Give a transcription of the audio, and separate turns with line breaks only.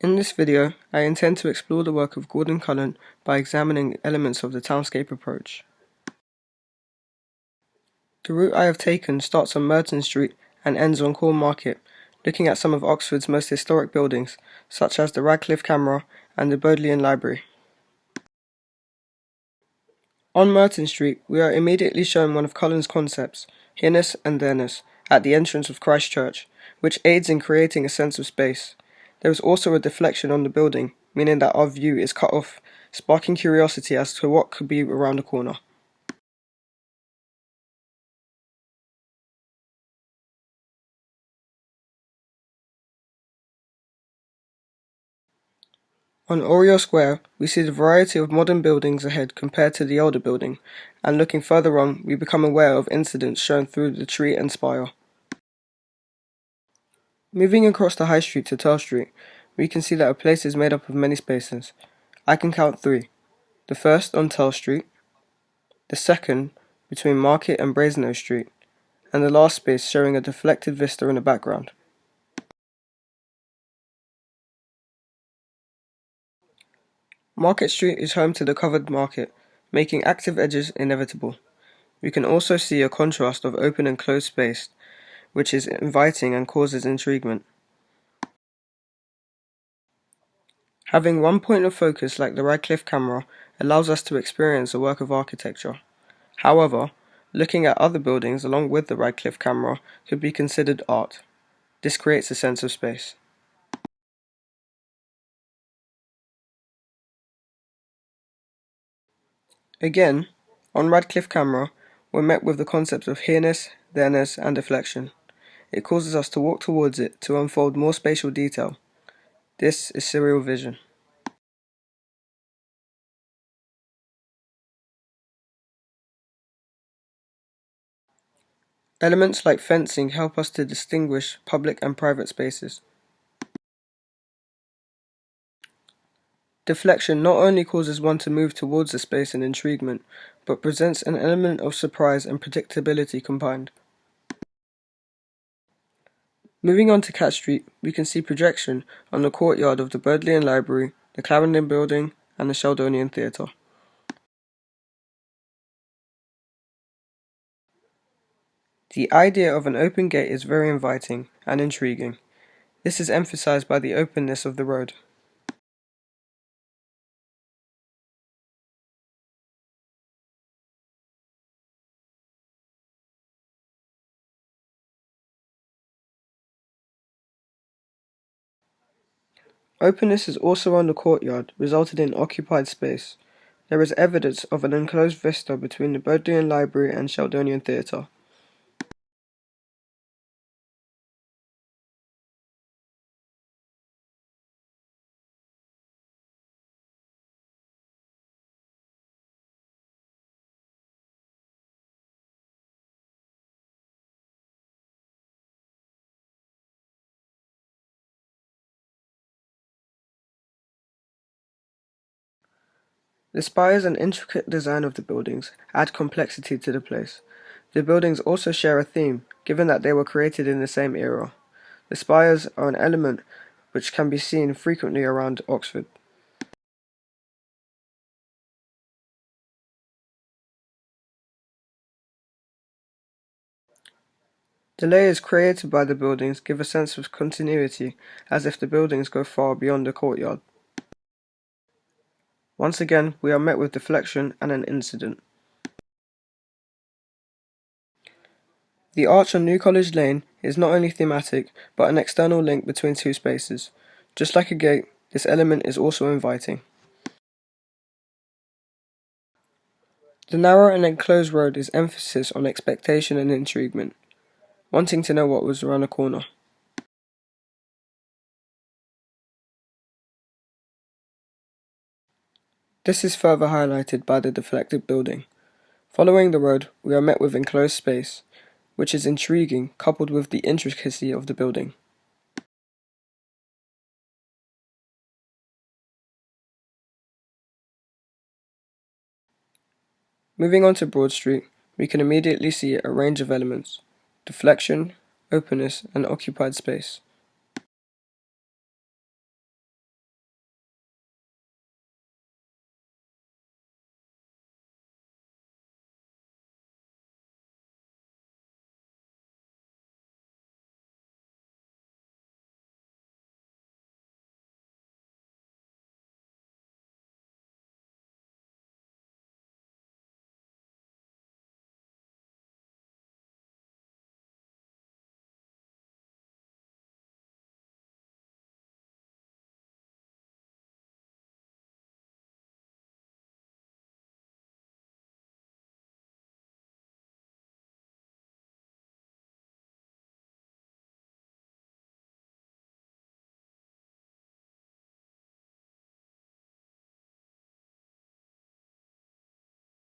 In this video, I intend to explore the work of Gordon Cullen by examining elements of the Townscape approach. The route I have taken starts on Merton Street and ends on Corn Market, looking at some of Oxford's most historic buildings, such as the Radcliffe Camera and the Bodleian Library. On Merton Street, we are immediately shown one of Cullen's concepts, here-ness and there-ness, at the entrance of Christ Church, which aids in creating a sense of space. There is also a deflection on the building, meaning that our view is cut off, sparking curiosity as to what could be around the corner. On Oriel Square, we see the variety of modern buildings ahead compared to the older building, and looking further on, we become aware of incidents shown through the tree and spire. Moving across the High Street to Turl Street, we can see that a place is made up of many spaces. I can count three. The first on Turl Street, the second between Market and Brasenose Street, and the last space showing a deflected vista in the background. Market Street is home to the covered market, making active edges inevitable. We can also see a contrast of open and closed space, which is inviting and causes intriguement. Having one point of focus like the Radcliffe Camera allows us to experience a work of architecture. However, looking at other buildings along with the Radcliffe Camera could be considered art. This creates a sense of space. Again, on Radcliffe Camera, we're met with the concepts of here-ness, there-ness, and deflection. It causes us to walk towards it to unfold more spatial detail. This is serial vision. Elements like fencing help us to distinguish public and private spaces. Deflection not only causes one to move towards the space in intriguement, but presents an element of surprise and predictability combined. Moving on to Cat Street, we can see projection on the courtyard of the Bodleian Library, the Clarendon Building, and the Sheldonian Theatre. The idea of an open gate is very inviting and intriguing. This is emphasized by the openness of the road. Openness is also on the courtyard, resulting in occupied space. There is evidence of an enclosed vista between the Bodleian Library and Sheldonian Theatre. The spires and intricate design of the buildings add complexity to the place. The buildings also share a theme, given that they were created in the same era. The spires are an element which can be seen frequently around Oxford. The layers created by the buildings give a sense of continuity, as if the buildings go far beyond the courtyard. Once again, we are met with deflection and an incident. The arch on New College Lane is not only thematic, but an external link between two spaces. Just like a gate, this element is also inviting. The narrow and enclosed road is emphasis on expectation and intriguement, wanting to know what was around the corner. This is further highlighted by the deflected building. Following the road, we are met with enclosed space, which is intriguing coupled with the intricacy of the building. Moving on to Broad Street, we can immediately see a range of elements: deflection, openness, and occupied space.